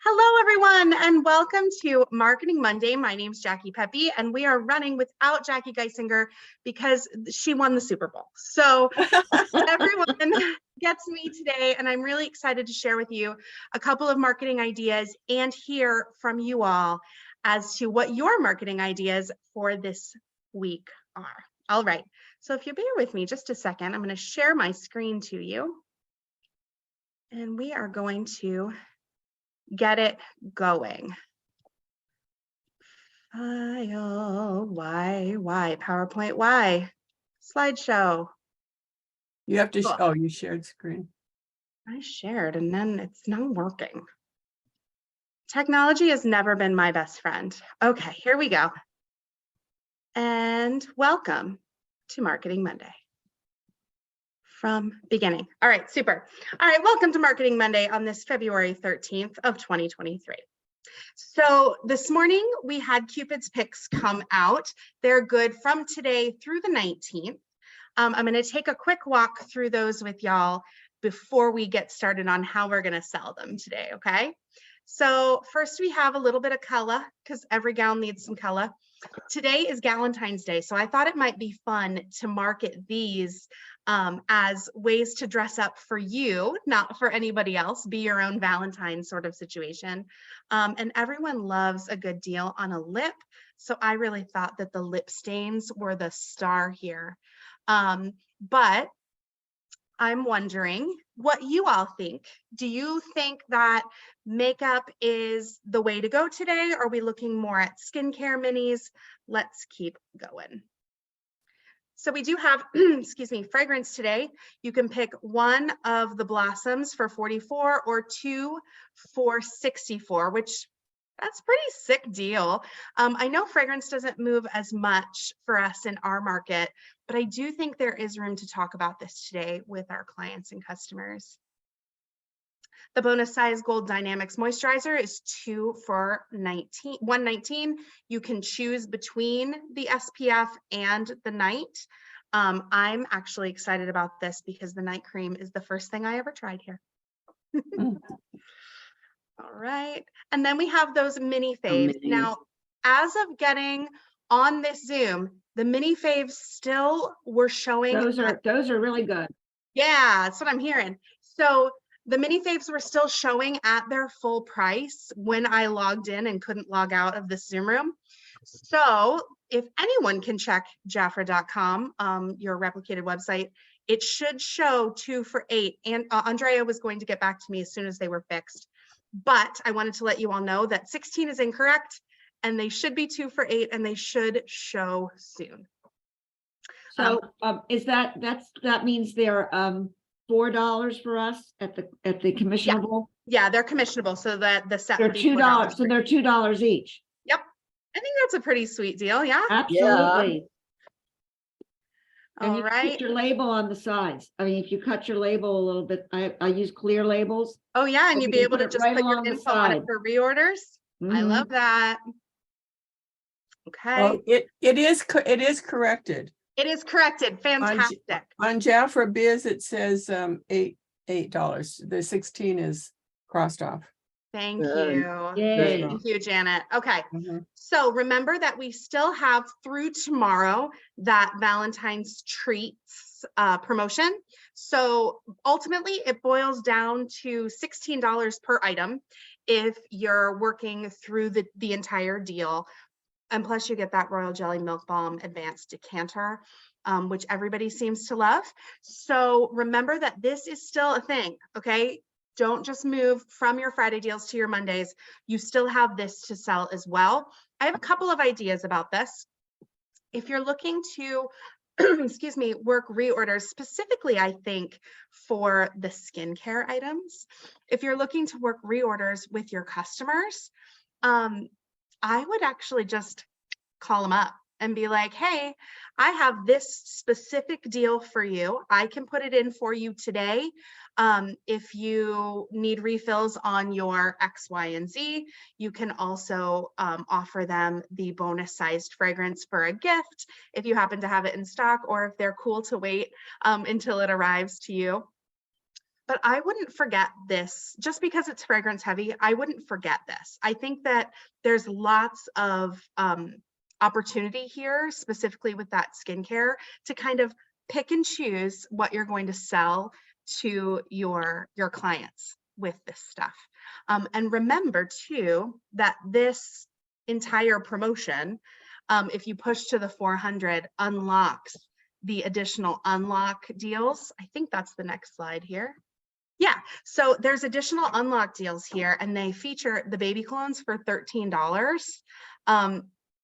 Hello, everyone, and welcome to Marketing Monday. My name is Jackie Pepe, and we are running without Jackie Geisinger because she won the Super Bowl. So everyone gets me today, and I'm really excited to share with you a couple of marketing ideas and hear from you all as to what your marketing ideas for this week are. All right, so if you bear with me just a second, I'm going to share my screen to you, and we are going to get it going. File, why, PowerPoint, why? Slideshow. You have to, oh, you shared screen. I shared and then it's not working. Technology has never been my best friend. Okay, here we go. And welcome to Marketing Monday. From beginning. All right, super. All right, welcome to Marketing Monday on this February 13th of 2023. So this morning we had Cupid's picks come out. They're good from today through the 19th. I'm going to take a quick walk through those with y'all before we get started on how we're going to sell them today, okay? So first we have a little bit of color because every gal needs some color. Today is Galentine's Day, so I thought it might be fun to market these as ways to dress up for you, not for anybody else, be your own Valentine sort of situation. And everyone loves a good deal on a lip, so I really thought that the lip stains were the star here. But I'm wondering what you all think. Do you think that makeup is the way to go today? Are we looking more at skincare minis? Let's keep going. So we do have, excuse me, fragrance today. You can pick one of the Blossoms for $44 or two for $64, which that's a pretty sick deal. I know fragrance doesn't move as much for us in our market, but I do think there is room to talk about this today with our clients and customers. The bonus size Gold Dynamics moisturizer is $2 for $119. You can choose between the SPF and the night. I'm actually excited about this because the night cream is the first thing I ever tried here. All right, and then we have those mini faves. Now, as of getting on this Zoom, the mini faves still were showing. Those are really good. Yeah, that's what I'm hearing. So the mini faves were still showing at their full price when I logged in and couldn't log out of the Zoom room. So if anyone can check Jafra.com, your replicated website, it should show 2 for $8. And Andrea was going to get back to me as soon as they were fixed. But I wanted to let you all know that 16 is incorrect and they should be 2 for $8 and they should show soon. So that means they're $4 for us at the commissionable? Yeah, they're commissionable, so that the set they're $2. So they're $2 each. Yep. I think that's a pretty sweet deal. Yeah. Absolutely. Yeah. And you put your label on the sides. I mean, if you cut your label a little bit, I use clear labels. Oh yeah, and you'd be able to just put your info on it for reorders. I love that. Okay. Well, it is corrected. It is corrected. Fantastic. On Jafra Biz, it says $8. The 16 is crossed off. Thank you. Yay. Thank you, Janet. Okay. So remember that we still have through tomorrow that Valentine's Treats promotion. So ultimately it boils down to $16 per item if you're working through the entire deal. And plus you get that Royal Jelly Milk Balm Advanced Decanter, which everybody seems to love. So remember that this is still a thing, okay? Don't just move from your Friday deals to your Mondays. You still have this to sell as well. I have a couple of ideas about this. If you're looking to, excuse me, work reorders, specifically, I think for the skincare items, if you're looking to work reorders with your customers, I would actually just call them up and be like, hey, I have this specific deal for you. I can put it in for you today. If you need refills on your X, Y, and Z, you can also offer them the bonus sized fragrance for a gift if you happen to have it in stock, or if they're cool to wait until it arrives to you. but I wouldn't forget this just because it's fragrance heavy. I wouldn't forget this. I think that there's lots of opportunity here, specifically with that skincare, to kind of pick and choose what you're going to sell to your clients with this stuff. And remember too, that this entire promotion, if you push to the 400, unlocks the additional unlock deals. I think that's the next slide here. Yeah, so there's additional unlock deals here, and they feature the baby colognes for $13.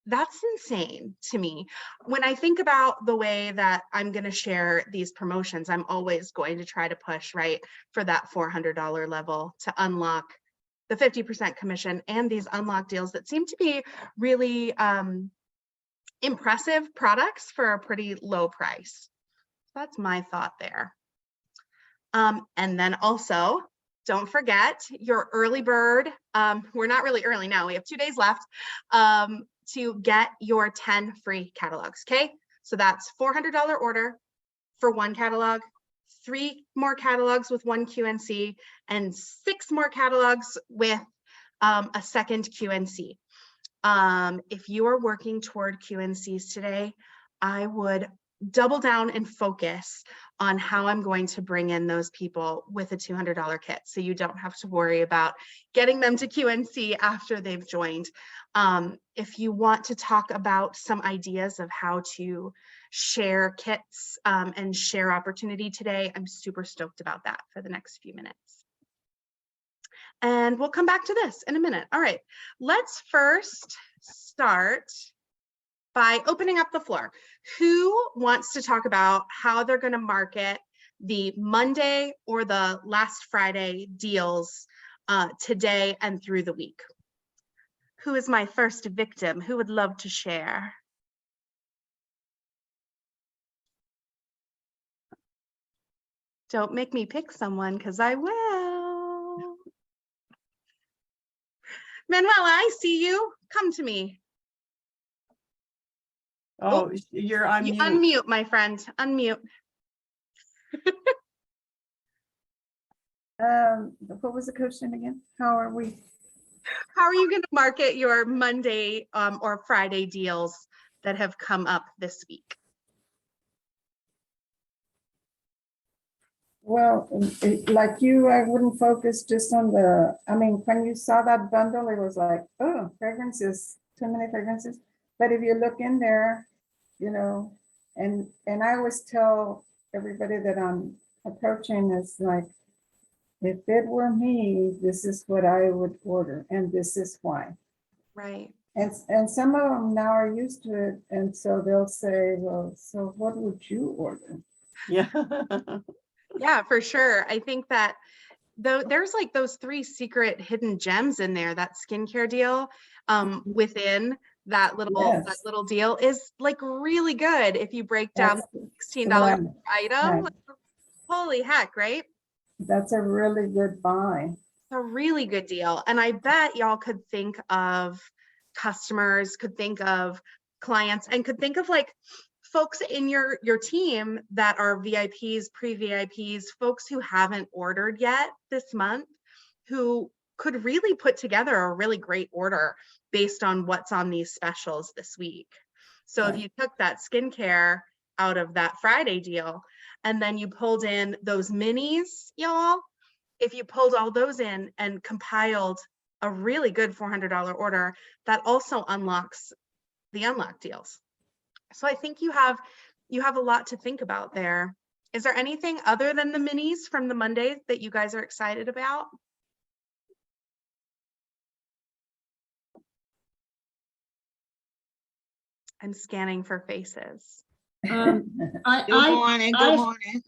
That's insane to me. When I think about the way that I'm going to share these promotions, I'm always going to try to push right for that $400 level to unlock the 50% commission and these unlock deals that seem to be really impressive products for a pretty low price. That's my thought there. And then also, don't forget your early bird. We're not really early now. We have 2 days left to get your 10 free catalogs. Okay, so that's $400 order for 1 catalog, 3 more catalogs with 1 QNC, and 6 more catalogs with a second QNC. If you are working toward QNCs today, I would double down and focus on how I'm going to bring in those people with a $200 kit, so you don't have to worry about getting them to QNC after they've joined. If you want to talk about some ideas of how to share kits and share opportunity today, I'm super stoked about that for the next few minutes. And we'll come back to this in a minute. All right, let's first start by opening up the floor. Who wants to talk about how they're going to market the Monday or the last Friday deals today and through the week? Who is my first victim? Who would love to share? Don't make me pick someone, because I will. Manuela, I see you. Come to me. Oh, you're on You mute. unmute, my friend. Unmute. What was the question again? How are we? How are you going to market your Monday or Friday deals that have come up this week? Well, like you, I wouldn't focus just on the, I mean, when you saw that bundle, it was like, oh, fragrances, too many fragrances. But if you look in there, you know, and I always tell everybody that I'm approaching is like, if it were me, this is what I would order, and this is why. Right. And some of them now are used to it, and so they'll say, well, so what would you order? Yeah. Yeah, for sure. I think that though there's like those 3 secret hidden gems in there. That skincare deal within that little deal is like really good if you break down the $16 right, item. right. Like, holy heck, right? That's a really good buy. A really good deal. And I bet y'all could think of customers, could think of clients, and could think of like folks in your team that are VIPs, pre-VIPs, folks who haven't ordered yet this month, who could really put together a really great order based on what's on these specials this week. So if you took that skincare out of that Friday deal, and then you pulled in those minis, y'all, if you pulled all those in and compiled a really good $400 order, that also unlocks the unlock deals. So I think you have a lot to think about there. Is there anything other than the minis from the Monday that you guys are excited about? I'm scanning for faces. Good morning.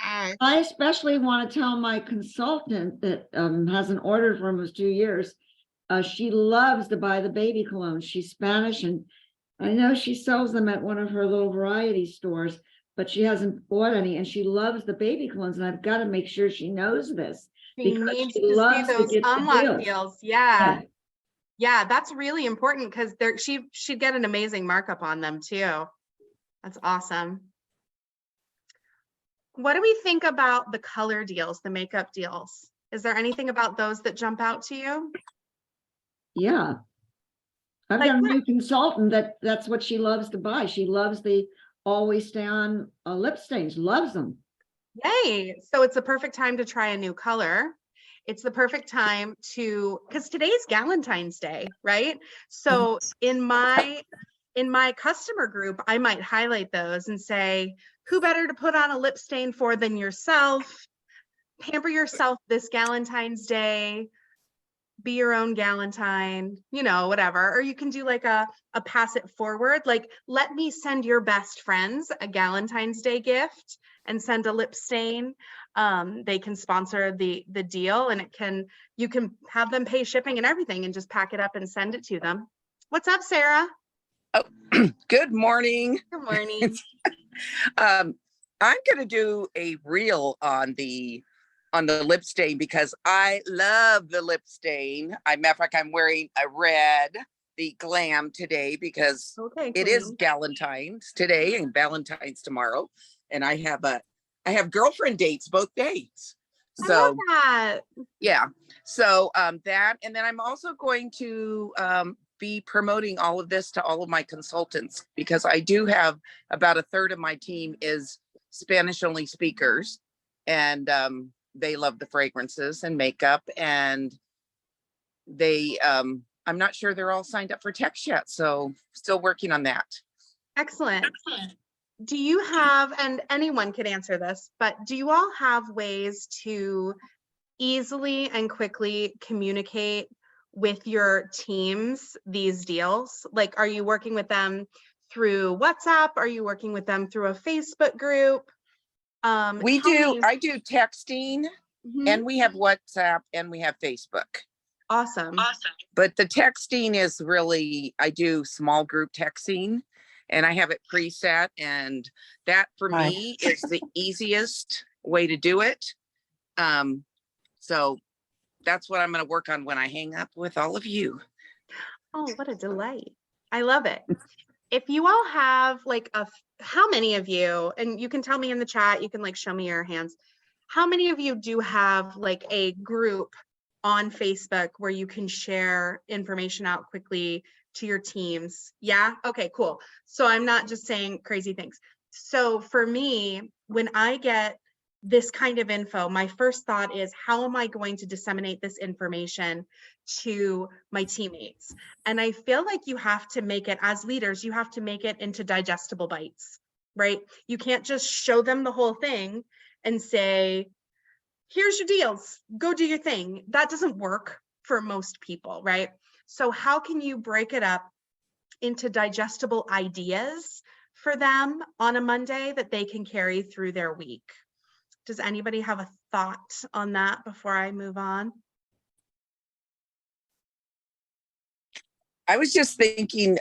Hi. I especially want to tell my consultant that hasn't ordered for almost 2 years. She loves to buy the baby cologne. She's Spanish, and I know she sells them at one of her little variety stores, but she hasn't bought any, and she loves the baby colognes. And I've got to make sure she knows this. She needs to see those unlock deals. Yeah. Yeah, that's really important because she'd get an amazing markup on them too. That's awesome. What do we think about the color deals, the makeup deals? Is there anything about those that jump out to you? Yeah. I've Like got a what? new consultant that's what she loves to buy. She loves the always stay on lip stains, loves them. Yay. So it's the perfect time to try a new color. It's the perfect time to, because today's Galentine's Day, right? So in my customer group, I might highlight those and say, who better to put on a lip stain for than yourself? Pamper yourself this Galentine's Day. Be your own Galentine, whatever. Or you can do like a pass it forward, like, let me send your best friends a Galentine's Day gift and send a lip stain. They can sponsor the deal, and you can have them pay shipping and everything and just pack it up and send it to them. What's up, Sarah? Oh, good morning. Good morning. I'm going to do a reel on the lip stain because I love the lip stain. Matter of fact, I'm wearing a red, the Glam today because Okay, it is queen. Galentine's today and Valentine's tomorrow. And I have girlfriend dates both days. I love So that. yeah. So that, and then I'm also going to be promoting all of this to all of my consultants because I do have about a third of my team is Spanish only speakers, and they love the fragrances and makeup, and they I'm not sure they're all signed up for text yet, so still working on that. Excellent. Do you have, and anyone could answer this, but do you all have ways to easily and quickly communicate with your teams these deals? Like, are you working with them through WhatsApp? Are you working with them through a Facebook group? I do texting, Mhm. and we have WhatsApp, and we have Facebook. Awesome. But the texting is really, I do small group texting, and I have it preset, and that for me is the easiest way to do it. So that's what I'm going to work on when I hang up with all of you. Oh, what a delight. I love it. If you all have like how many of you, and you can tell me in the chat, you can like show me your hands. How many of you do have like a group on Facebook where you can share information out quickly to your teams? Yeah. Okay, cool. So I'm not just saying crazy things. So for me, when I get this kind of info, my first thought is, how am I going to disseminate this information to my teammates? And I feel like you have to make it, as leaders, you have to make it into digestible bites, right? You can't just show them the whole thing and say, here's your deals, go do your thing. That doesn't work for most people, right? So how can you break it up into digestible ideas for them on a Monday that they can carry through their week? Does anybody have a thought on that before I move on? I was just thinking,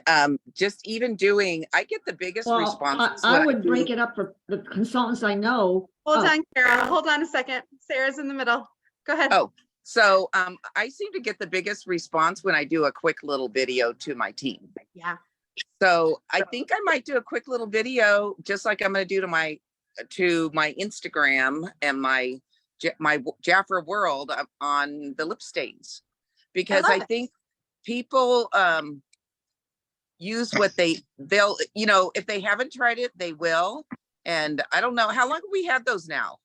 just even doing, I get the biggest Well, responses. I would break it up for the consultants I know. Hold on, Kara. Hold on a second. Sarah's in the middle. Go ahead. Oh, so I seem to get the biggest response when I do a quick little video to my team. Yeah. So I think I might do a quick little video, just like I'm going to do to my Instagram and my Jafra World on the lip stains, because I think people use what they'll, if they haven't tried it, they will. And I don't know, how long have we had those now?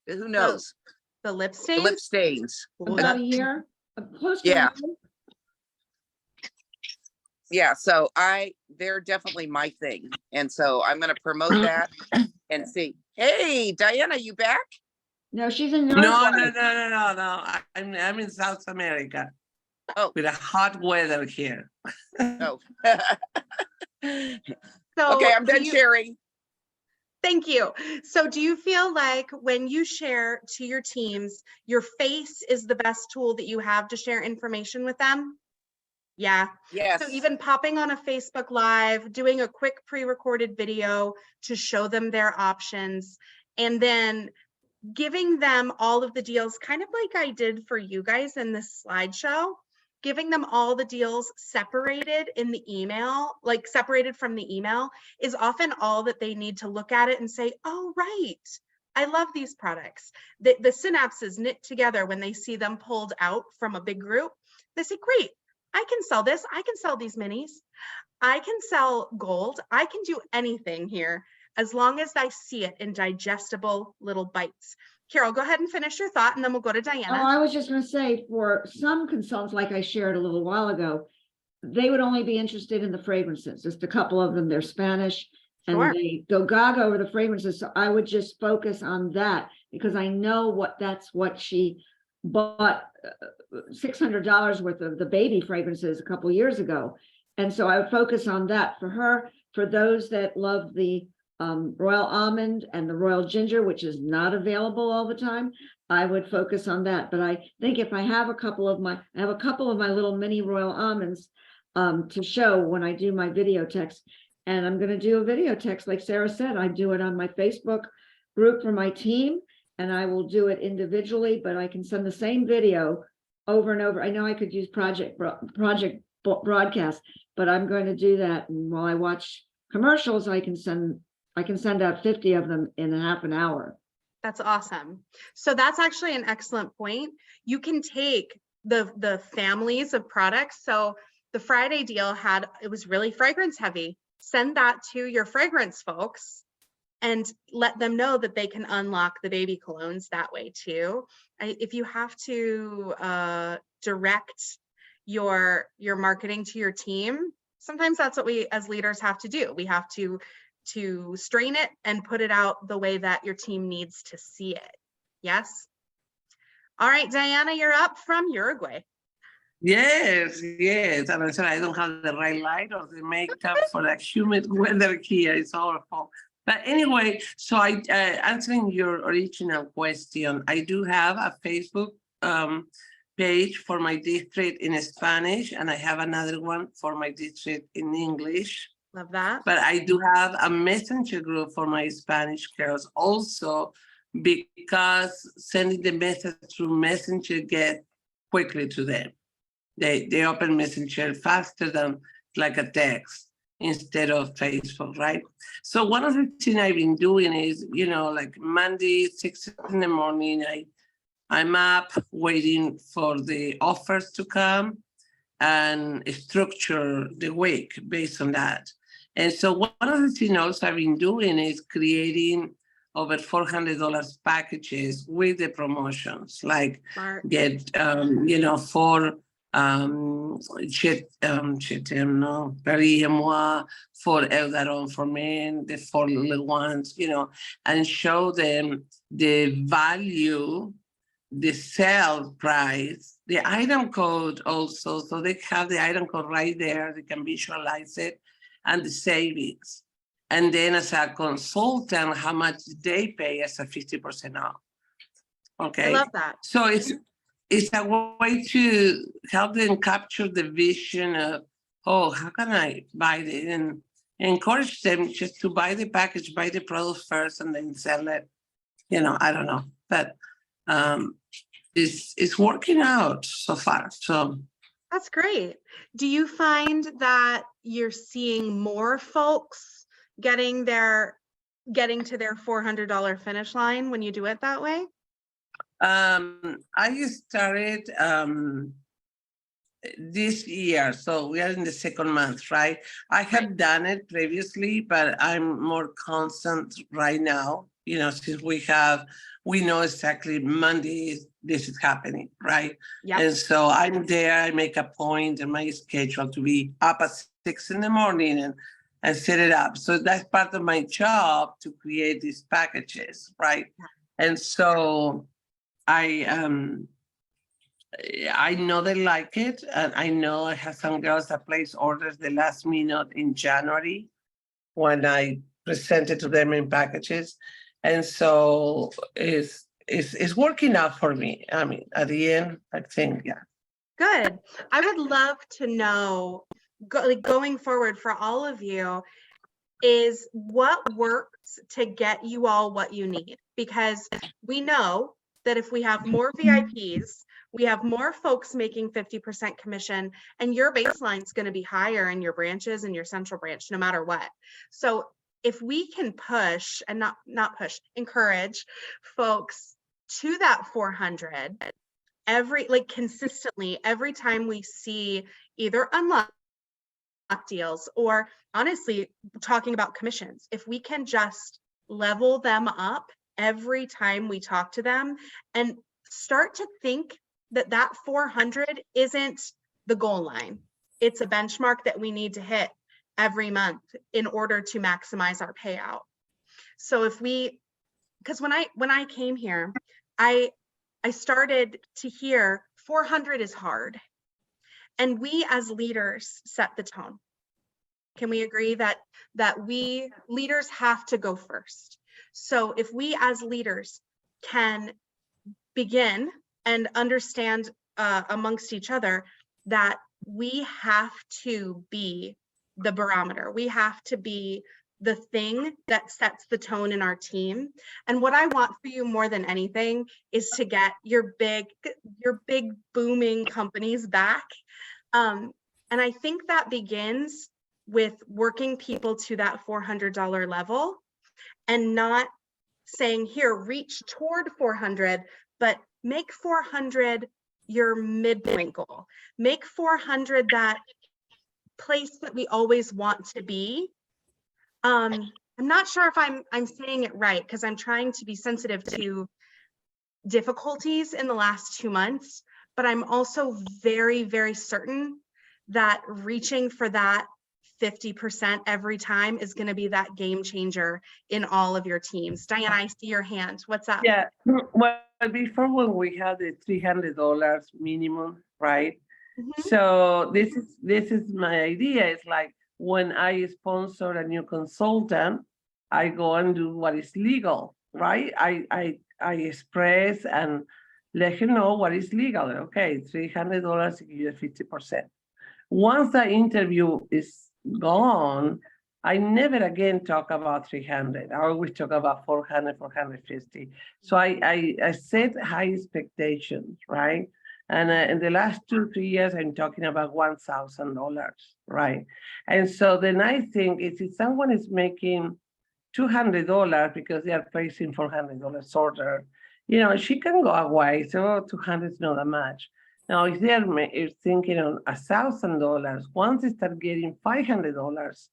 Who knows? The lip stains? The lip stains. About a year. Close to a Yeah. year. Yeah, so they're definitely my thing. And so I'm going to promote that and see. Hey, Diana, you back? No, she's in. No. I'm in South America. Oh, with a hot weather here. Oh. So okay, I'm done sharing. Thank you. So do you feel like when you share to your teams, your face is the best tool that you have to share information with them? Yeah. Yes. So even popping on a Facebook Live, doing a quick pre-recorded video to show them their options, and then giving them all of the deals, kind of like I did for you guys in this slideshow, giving them all the deals separated in the email, like separated from the email, is often all that they need to look at it and say, oh, right, I love these products. The synapses knit together when they see them pulled out from a big group. They say, great, I can sell this. I can sell these minis. I can sell gold. I can do anything here as long as I see it in digestible little bites. Carol, go ahead and finish your thought and then we'll go to Oh, Diana. I was just gonna say, for some consultants, like I shared a little while ago, they would only be interested in the fragrances. Just a couple of them, they're Spanish. Sure. And they go gaga over the fragrances. So I would just focus on that because I know that's what she bought $600 worth of the baby fragrances a couple years ago. And so I would focus on that for her. For those that love the Royal Almond and the Royal Ginger, which is not available all the time, I would focus on that. But I think if I have a couple of my little mini Royal Almonds to show when I do my video text. And I'm going to do a video text, like Sarah said, I do it on my Facebook group for my team, and I will do it individually, but I can send the same video over and over. I know I could use project broadcast, but I'm going to do that. And while I watch commercials, I can send out 50 of them in a half an hour. That's awesome. So that's actually an excellent point. You can take the families of products. So the Friday deal it was really fragrance heavy. Send that to your fragrance folks and let them know that they can unlock the baby colognes that way too. If you have to direct your marketing to your team, sometimes that's what we as leaders have to do. We have to strain it and put it out the way that your team needs to see it. Yes. All right, Diana, you're up from Uruguay. Yes. And I said I don't have the right light or the makeup for the humid weather here. It's awful. But anyway, so answering your original question, I do have a Facebook page for my district in Spanish, and I have another one for my district in English. Love that. But I do have a messenger group for my Spanish girls also, because sending the message through Messenger get quickly to them. They open Messenger faster than like a text instead of Facebook, right? So one of the things I've been doing is, like Monday, 6 in the morning, I'm up waiting for the offers to come and structure the week based on that. And so one of the things also I've been doing is creating over $400 packages with the promotions, like Smart. get, 4 Paris-et-Moi, 4 Eudaron for men, the 4 little ones, and show them the value, the sale price, the item code also, so they have the item code right there, they can visualize it, and the savings. And then as a consultant, how much they pay as a 50% off. Okay. I love that. So it's a way to help them capture the vision of, how can I buy it? And encourage them just to buy the package, buy the product first, and then sell it. I don't know. But it's working out so far. So That's great. Do you find that you're seeing more folks getting to their $400 finish line when you do it that way? I started this year, so we are in the second month, right? I have done it previously, but I'm more constant right now, since we know exactly Monday this is happening, right? Yeah. And so I'm there, I make a point in my schedule to be up at 6 in the morning and set it up. So that's part of my job, to create these packages, right? And so I know they like it, and I know I have some girls that place orders the last minute in January when I present it to them in packages. And so it's working out for me. I mean, at the end, I think, yeah. Good. I would love to know, going forward for all of you, is what works to get you all what you need. Because we know that if we have more VIPs, we have more folks making 50% commission, and your baseline is going to be higher in your branches and your central branch, no matter what. So if we can push and not push, encourage folks to that 400 consistently every time we see either unlock deals or honestly talking about commissions, if we can just level them up every time we talk to them and start to think that that 400 isn't the goal line. It's a benchmark that we need to hit every month in order to maximize our payout. So if we, because when I came here, I started to hear 400 is hard. And we as leaders set the tone. Can we agree that we leaders have to go first? So if we as leaders can begin and understand amongst each other that we have to be the barometer, we have to be the thing that sets the tone in our team. And what I want for you more than anything is to get your big booming companies back. And I think that begins with working people to that $400 level and not saying, here, reach toward 400, but make 400 your midpoint goal. Make 400 that place that we always want to be. I'm not sure if I'm saying it right because I'm trying to be sensitive to difficulties in the last 2 months, but I'm also very, very certain that reaching for that 50% every time is going to be that game changer in all of your teams. Diana, I see your hand. What's up? Yeah, well, before when we had the $300 minimum, right? Mhm. So this is my idea. It's like when I sponsor a new consultant, I go and do what is legal, right? I express and let him know what is legal. Okay, $300 to give you 50%. Once the interview is gone, I never again talk about 300. I always talk about 400, 450. So I set high expectations, right? And in the last 2-3 years, I'm talking about $1,000, right? And so the nice thing is if someone is making $200 because they are placing $400 order, she can go away. So 200 is not that much. Now, if they're thinking on $1,000, once they start getting $500,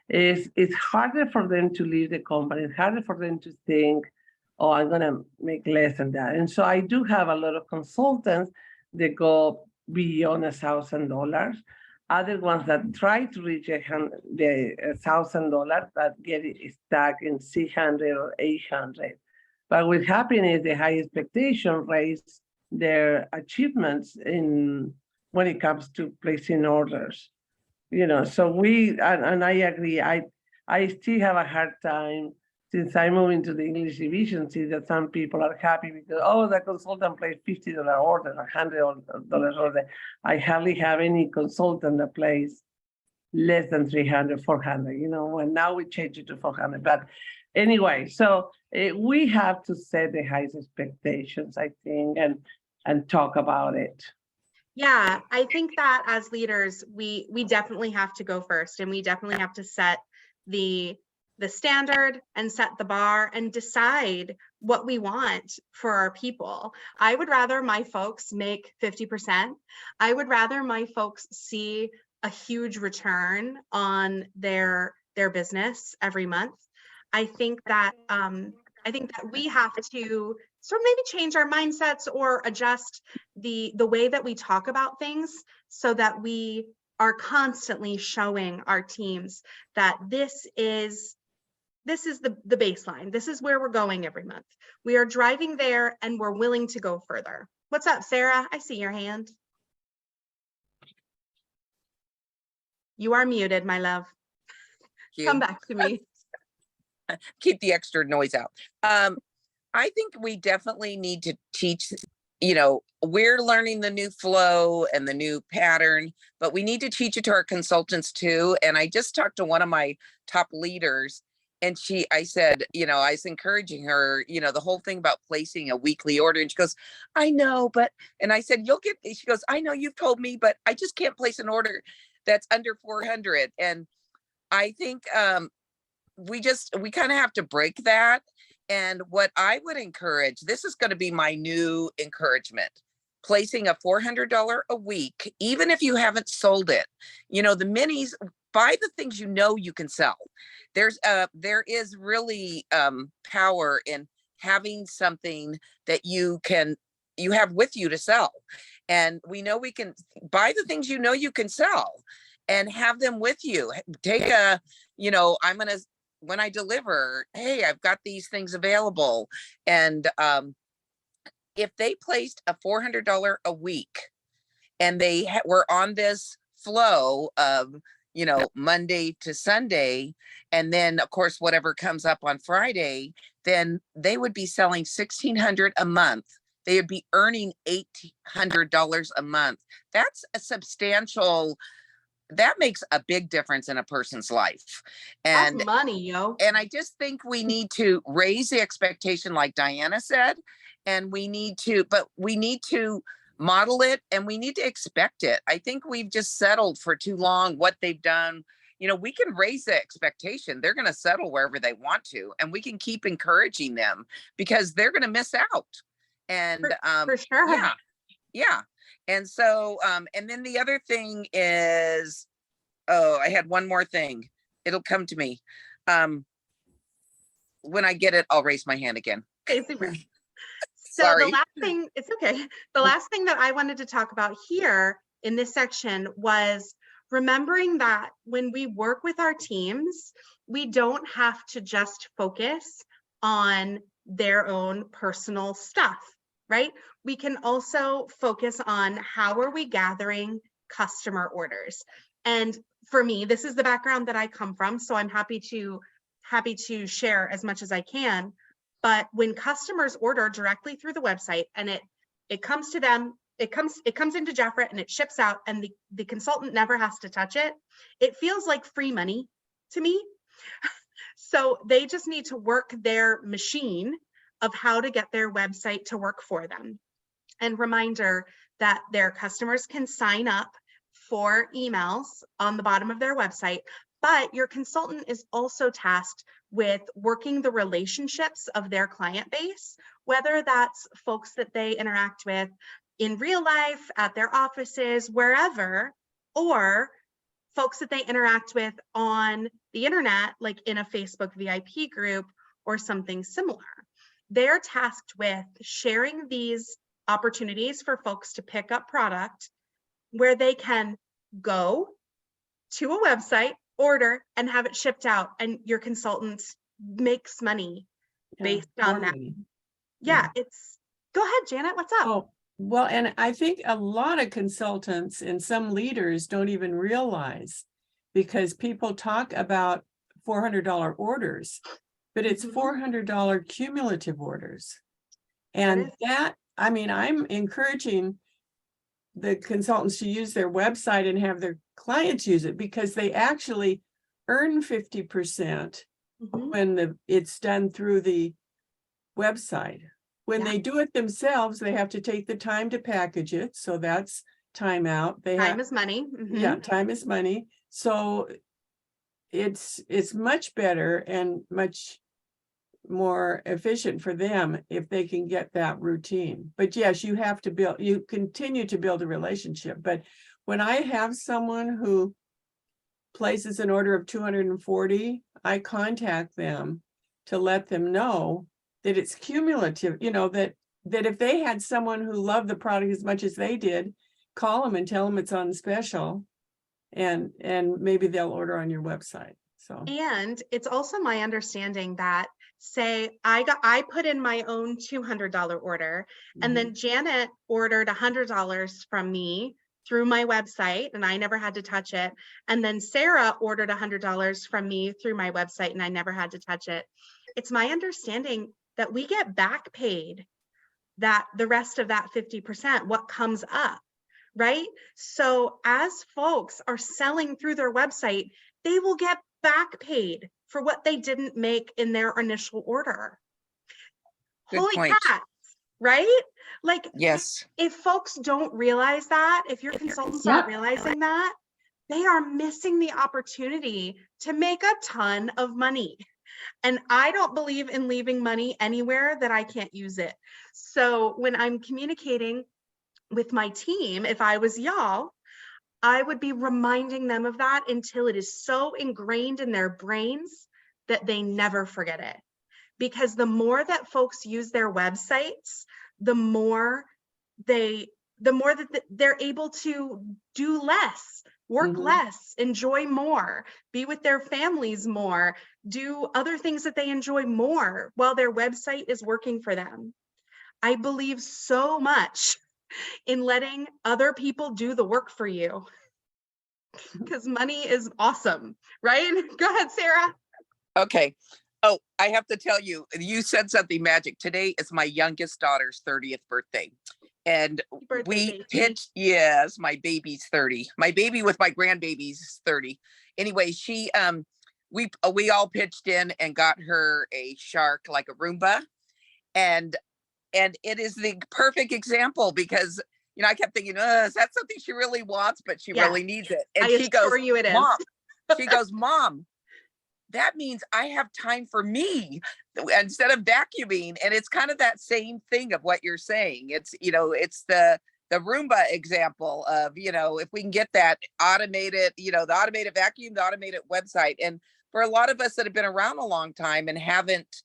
it's harder for them to leave the company. It's harder for them to think, oh, I'm gonna make less than that. And so I do have a lot of consultants that go beyond $1,000. Other ones that try to reach $1,000 but get it stuck in 600 or 800. But what happens is the high expectation raise their achievements when it comes to placing orders. So and I agree, I still have a hard time since I moved into the English division, see that some people are happy because, oh, the consultant plays $50 order, $100 order. I hardly have any consultant that plays less than 300, 400, and now we change it to 400. But anyway, so we have to set the highest expectations, I think, and talk about it. Yeah, I think that as leaders, we definitely have to go first, and we definitely have to set the standard and set the bar and decide what we want for our people. I would rather my folks make 50%. I would rather my folks see a huge return on their business every month. I think that we have to sort of maybe change our mindsets or adjust the way that we talk about things so that we are constantly showing our teams that this is the baseline. This is where we're going every month. We are driving there and we're willing to go further. What's up, Sarah? I see your hand. You are muted, my love. Come back to me. Keep the extra noise out. I think we definitely need to teach, we're learning the new flow and the new pattern, but we need to teach it to our consultants too. And I just talked to one of my top leaders and I said, I was encouraging her, the whole thing about placing a weekly order. And she goes, I know, and I said, she goes, I know you've told me, but I just can't place an order that's under 400. And I think, we kind of have to break that. And what I would encourage, this is going to be my new encouragement, placing a $400 a week, even if you haven't sold it. You know, the minis, buy the things you know you can sell. There is really power in having something that you have with you to sell. And we know we can buy the things you know you can sell and have them with you. Take a, you know, when I deliver, hey, I've got these things available. And if they placed a $400 a week and they were on this flow of, you know, Monday to Sunday, and then of course, whatever comes up on Friday, then they would be selling $1,600 a month. They would be earning $800 a month. That's a substantial, that makes a big difference in a person's life. And That's money, yo. and I just think we need to raise the expectation, like Diana said, and we need to model it, and we need to expect it. I think we've just settled for too long what they've done. You know, we can raise the expectation. They're going to settle wherever they want to, and we can keep encouraging them because they're going to miss out. And For sure. yeah. And so, and then the other thing is, oh, I had one more thing. It'll come to me. When I get it, I'll raise my hand again. Okay, super. So Sorry. the last thing, it's okay. The last thing that I wanted to talk about here in this section was remembering that when we work with our teams, we don't have to just focus on their own personal stuff, right? We can also focus on how are we gathering customer orders. And for me, this is the background that I come from, so I'm happy to share as much as I can. But when customers order directly through the website and it comes to them, it comes into Jeffrett and it ships out, and the consultant never has to touch it, it feels like free money to me. So they just need to work their machine of how to get their website to work for them. And reminder that their customers can sign up for emails on the bottom of their website, but your consultant is also tasked with working the relationships of their client base, whether that's folks that they interact with in real life, at their offices, wherever, or folks that they interact with on the internet, like in a Facebook VIP group or something similar. They're tasked with sharing these opportunities for folks to pick up product where they can go to a website, order, and have it shipped out, and your consultant makes money based on that. Yeah, it's, go ahead, Janet, what's up? Oh, well, and I think a lot of consultants and some leaders don't even realize, because people talk about $400 orders, but it's $400 cumulative orders. And that, I mean, I'm encouraging the consultants to use their website and have their clients use it, because they actually earn 50% when it's done through the website. When they do it themselves, they have to take the time to package it. So that's time out. Time is money. Yeah, time is money. So it's much better and much more efficient for them if they can get that routine. But yes, you continue to build a relationship. But when I have someone who places an order of 240, I contact them to let them know that it's cumulative, you know, that if they had someone who loved the product as much as they did, call them and tell them it's on special, and maybe they'll order on your website. So, and it's also my understanding that, say I put in my own $200 order, and then Janet ordered $100 from me through my website, and I never had to touch it. And then Sarah ordered $100 from me through my website, and I never had to touch it. It's my understanding that we get back paid that the rest of that 50%, what comes up, right? So as folks are selling through their website, they will get back paid for what they didn't make in their initial order. Good Holy point. cats, right? Like, Yes. if folks don't realize that, if your consultants aren't realizing that, they are missing the opportunity to make a ton of money. And I don't believe in leaving money anywhere that I can't use it. So when I'm communicating with my team, if I was y'all, I would be reminding them of that until it is so ingrained in their brains that they never forget it. Because the more that folks use their websites, the more that they're able to do less, work Mhm. less, enjoy more, be with their families more, do other things that they enjoy more while their website is working for them. I believe so much in letting other people do the work for you because money is awesome, right? Go ahead, Sarah. Okay. Oh, I have to tell you, you said something magic. Today is my youngest daughter's 30th birthday. And Happy birthday, we baby. pitched, yes, my baby's 30. My baby with my grandbaby's is 30. Anyway, we all pitched in and got her a shark, like a Roomba. And it is the perfect example because I kept thinking, is that something she really wants, but she Yeah. really needs it. And I she goes, assure you it is. Mom, she goes, Mom, that means I have time for me instead of vacuuming. And it's kind of that same thing of what you're saying. It's the Roomba example of, if we can get that automated, the automated vacuum, the automated website. And for a lot of us that have been around a long time and haven't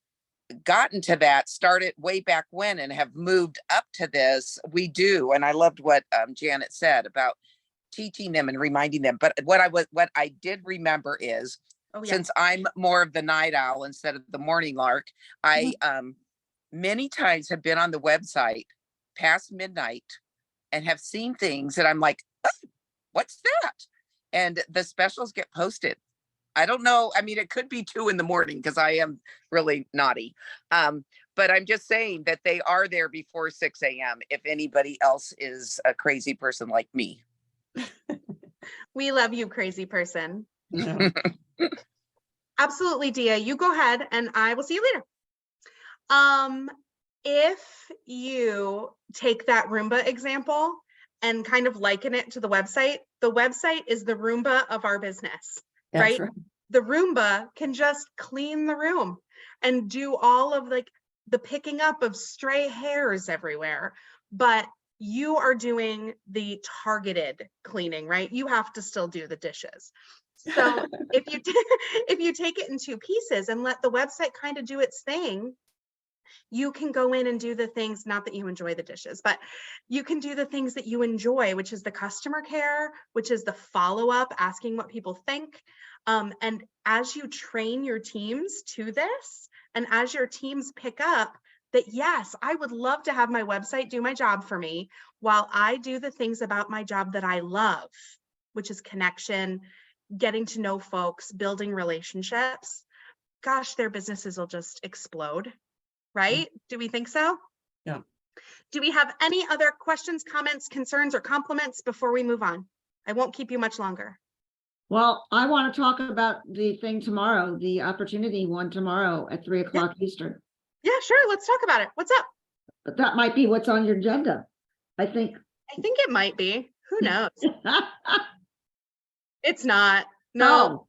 gotten to that, started way back when and have moved up to this, we do. And I loved what Janet said about teaching them and reminding them. But what I did remember is, Oh, yeah. since I'm more of the night owl instead of the morning lark, I many times have been on the website past midnight and have seen things that I'm like, oh, what's that? And the specials get posted. I don't know. I mean, it could be 2 a.m. because I am really naughty. But I'm just saying that they are there before 6 a.m. if anybody else is a crazy person like me. We love you, crazy person. Yeah. Absolutely, Dia. You go ahead and I will see you later. If you take that Roomba example and kind of liken it to the website is the Roomba of our business, That's right? The Roomba can just clean the room and do all of the picking up of stray hairs everywhere. But you are doing the targeted cleaning, right? You have to still do the dishes. So if you take it in 2 pieces and let the website kind of do its thing, you can go in and do the things, not that you enjoy the dishes, but you can do the things that you enjoy, which is the customer care, which is the follow-up, asking what people think. And as you train your teams to this, and as your teams pick up that, yes, I would love to have my website do my job for me while I do the things about my job that I love, which is connection, getting to know folks, building relationships, gosh, their businesses will just explode, right? Do we think so? Yeah. Do we have any other questions, comments, concerns, or compliments before we move on? I won't keep you much longer. Well, I want to talk about the thing tomorrow, the opportunity one tomorrow at 3 o'clock Eastern. Yeah, sure. Let's talk about it. What's up? But that might be what's on your agenda, I think. I think it might be. Who knows? It's not. No,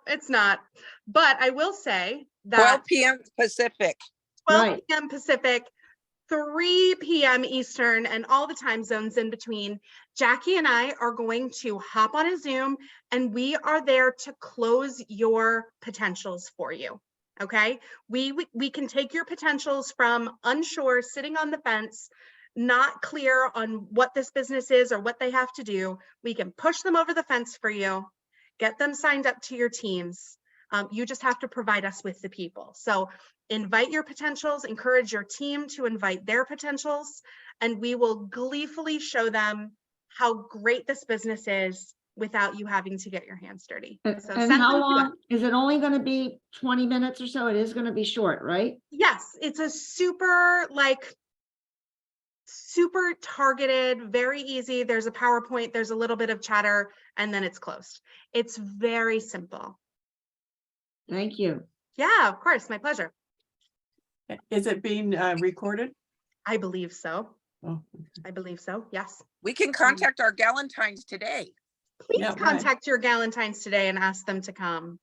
it's not. But I will say that 12 p.m. Pacific. 12 Right. p.m. Pacific, 3 p.m. Eastern, and all the time zones in between, Jackie and I are going to hop on a Zoom, and we are there to close your potentials for you. Okay, we can take your potentials from unsure, sitting on the fence, not clear on what this business is or what they have to do. We can push them over the fence for you, get them signed up to your teams. You just have to provide us with the people. So invite your potentials, encourage your team to invite their potentials, and we will gleefully show them how great this business is without you having to get your hands dirty. And So and send how them to us. long, is it only going to be 20 minutes or so? It is going to be short, right? Yes, it's a super targeted, very easy. There's a PowerPoint, there's a little bit of chatter, and then it's closed. It's very simple. Thank you. Yeah, of course, my pleasure. Is it being recorded? I believe so. Oh, I believe so, yes. We can contact our Galentines today. please Yeah, right. contact your Galentines today and ask them to come.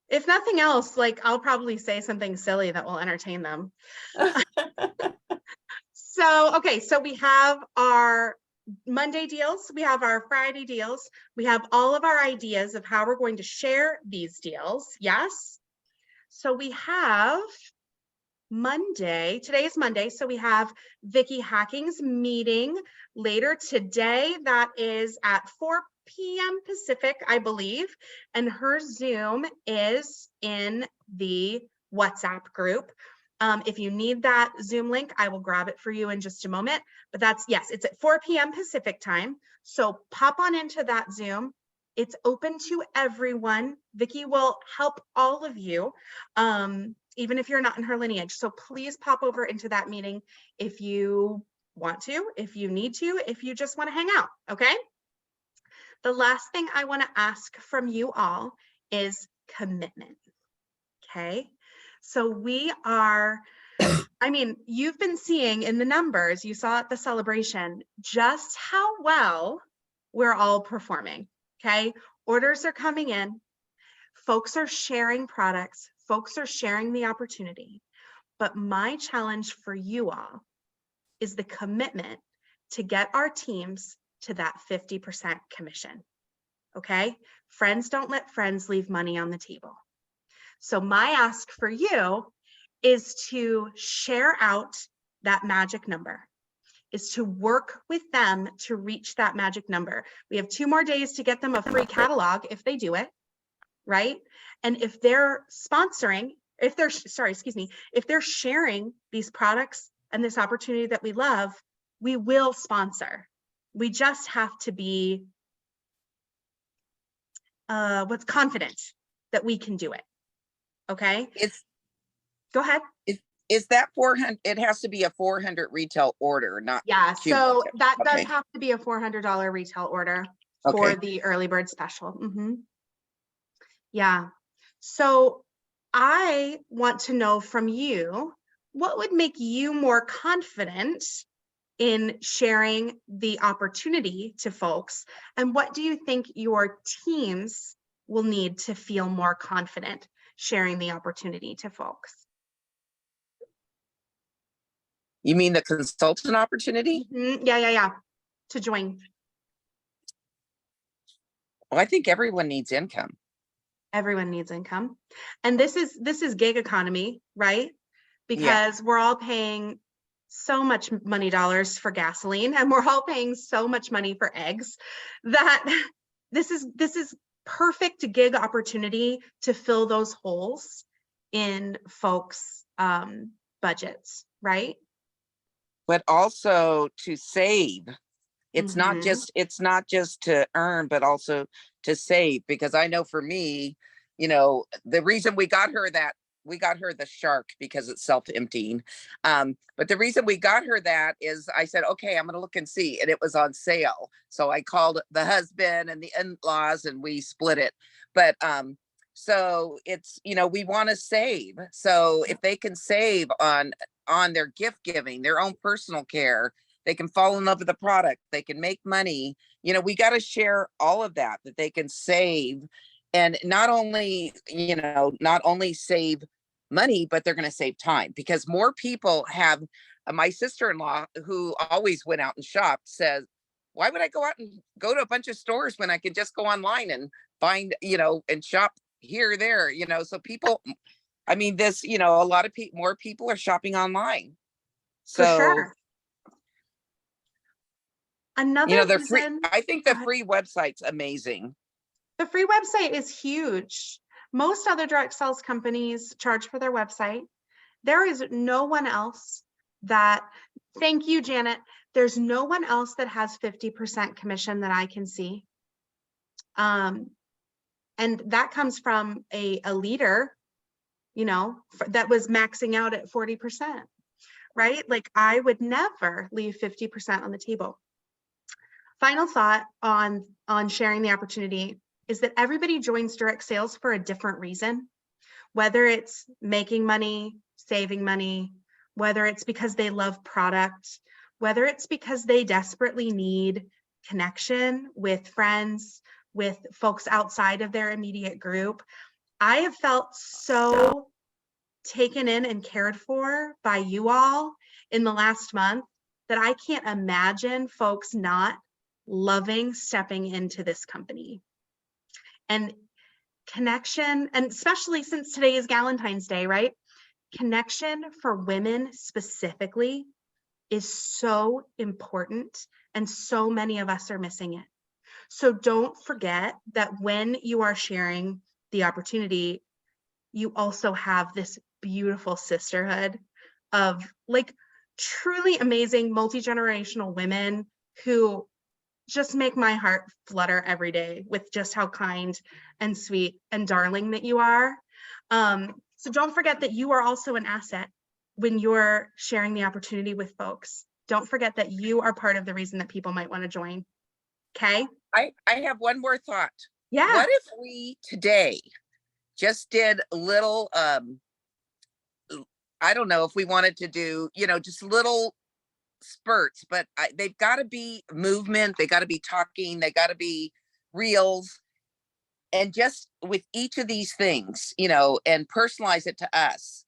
If nothing else, like I'll probably say something silly that will entertain them. So, okay, so we have our Monday deals, we have our Friday deals, we have all of our ideas of how we're going to share these deals. Yes. So we have Monday, today is Monday, so we have Vicky Hacking's meeting later today. That is at 4 p.m. Pacific, I believe, and her Zoom is in the WhatsApp group. If you need that Zoom link, I will grab it for you in just a moment, but that's, yes, it's at 4 p.m. Pacific time. So pop on into that Zoom. It's open to everyone. Vicky will help all of you, even if you're not in her lineage. So please pop over into that meeting if you want to, if you need to, if you just want to hang out, okay? The last thing I want to ask from you all is commitment, okay? So we are, I mean, you've been seeing in the numbers, you saw at the celebration, just how well we're all performing, okay? Orders are coming in, folks are sharing products, folks are sharing the opportunity. But my challenge for you all is the commitment to get our teams to that 50% commission, okay? Friends don't let friends leave money on the table. So my ask for you is to share out that magic number, is to work with them to reach that magic number. We have 2 more days to get them a free catalog if they do it, right? And if they're sponsoring, if they're, sorry, excuse me, if they're sharing these products and this opportunity that we love, we will sponsor. We just have to be what's confident that we can do it. Okay. Go ahead. Is that 400? It has to be a 400 retail order, not. Yeah. So cumulative. that does Okay. have to be a $400 retail order for Okay. the early bird special. Yeah. So I want to know from you, what would make you more confident in sharing the opportunity to folks? And what do you think your teams will need to feel more confident sharing the opportunity to folks? You mean the consultant opportunity? Yeah. To join. Well, I think everyone needs income. Everyone needs income. And this is gig economy, right? Because Yeah. we're all paying so much money dollars for gasoline, and we're all paying so much money for eggs, that this is perfect gig opportunity to fill those holes in folks' budgets, right? But also to save. It's not Mhm. just to earn, but also to save. Because I know for me, the reason we got her the shark, because it's self-emptying. But the reason we got her that is I said, okay, I'm going to look and see. And it was on sale. So I called the husband and the in-laws and we split it. But so it's, we want to save. So if they can save on their gift giving, their own personal care, they can fall in love with the product, they can make money. We got to share all of that they can save. And not only save money, but they're going to save time, because more people have, my sister-in-law, who always went out and shopped, says, why would I go out and go to a bunch of stores when I can just go online and find, and shop here, there, so people, I mean, this, a lot of more people are shopping online. For So, sure. Another the free, reason, I think the free website's amazing. the free website is huge. Most other direct sales companies charge for their website. There is no one else that, thank you, Janet. There's no one else that has 50% commission that I can see. And that comes from a leader, that was maxing out at 40%, right? Like, I would never leave 50% on the table. Final thought on sharing the opportunity is that everybody joins direct sales for a different reason, whether it's making money, saving money, whether it's because they love product, whether it's because they desperately need connection with friends, with folks outside of their immediate group. I have felt so taken in and cared for by you all in the last month that I can't imagine folks not loving stepping into this company. And connection, and especially since today is Valentine's Day, right? Connection for women specifically is so important, and so many of us are missing it. So don't forget that when you are sharing the opportunity, you also have this beautiful sisterhood of like truly amazing multi-generational women who just make my heart flutter every day with just how kind and sweet and darling that you are. So don't forget that you are also an asset when you're sharing the opportunity with folks. Don't forget that you are part of the reason that people might want to join. Okay? I have one more thought. Yeah. What if we today just did a little, I don't know if we wanted to do, just little spurts, but they've got to be movement. They got to be talking. They got to be reels. And just with each of these things, and personalize it to us.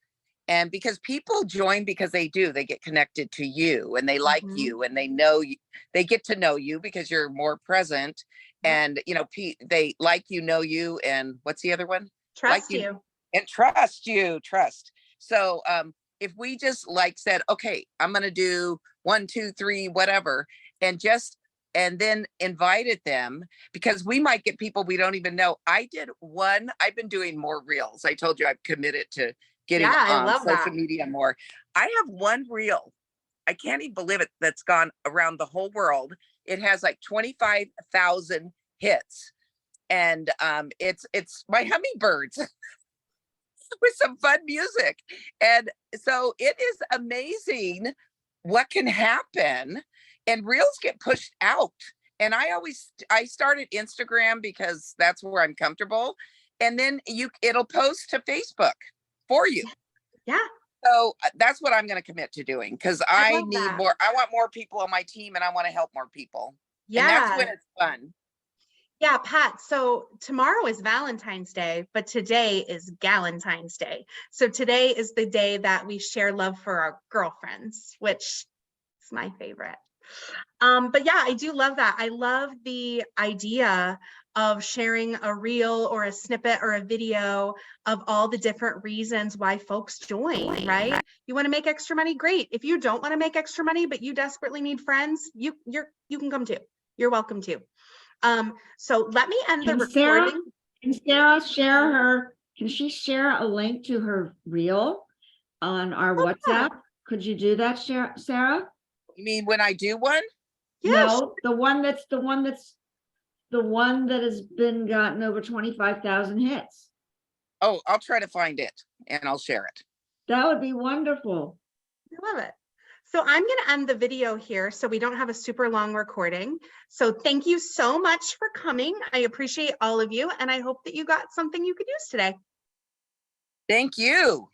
And because people join because they get connected to you and they like you and they know you, they get to know you because you're more present. And, they like you, know you, and what's the other one? Trust Like you. And trust. So if we just said, okay, I'm going to do 1, 2, 3, whatever, and then invited them, because we might get people we don't even know. I've been doing more reels. I told you I've committed to getting on social media more. I have one reel. I can't even believe it. That's gone around the whole world. It has like 25,000 hits. And it's my hummingbirds with some fun music. And so it is amazing what can happen, and reels get pushed out. And I started Instagram because that's where I'm comfortable. And then it'll post to Facebook for you. Yeah. So that's what I'm going to commit to doing, because I love need that. more. I want more people on my team, and I want to help more people. Yeah. And that's when it's fun. Yeah, Pat. So tomorrow is Valentine's Day, but today is Galentine's Day. So today is the day that we share love for our girlfriends, which is my favorite. But yeah, I do love that. I love the idea of sharing a reel or a snippet or a video of all the different reasons why folks join, right? You want to make extra money? Great. If you don't want to make extra money, but you desperately need friends, you can come too. You're welcome to. So let me end the recording. Can Sarah share can she share a link to her reel on our WhatsApp? Could you do that, Sarah? You mean when I do one? Yes. No, the one that has been gotten over 25,000 hits. Oh, I'll try to find it and I'll share it. That would be wonderful. I love it. So I'm going to end the video here so we don't have a super long recording. So thank you so much for coming. I appreciate all of you, and I hope that you got something you could use today. Thank you.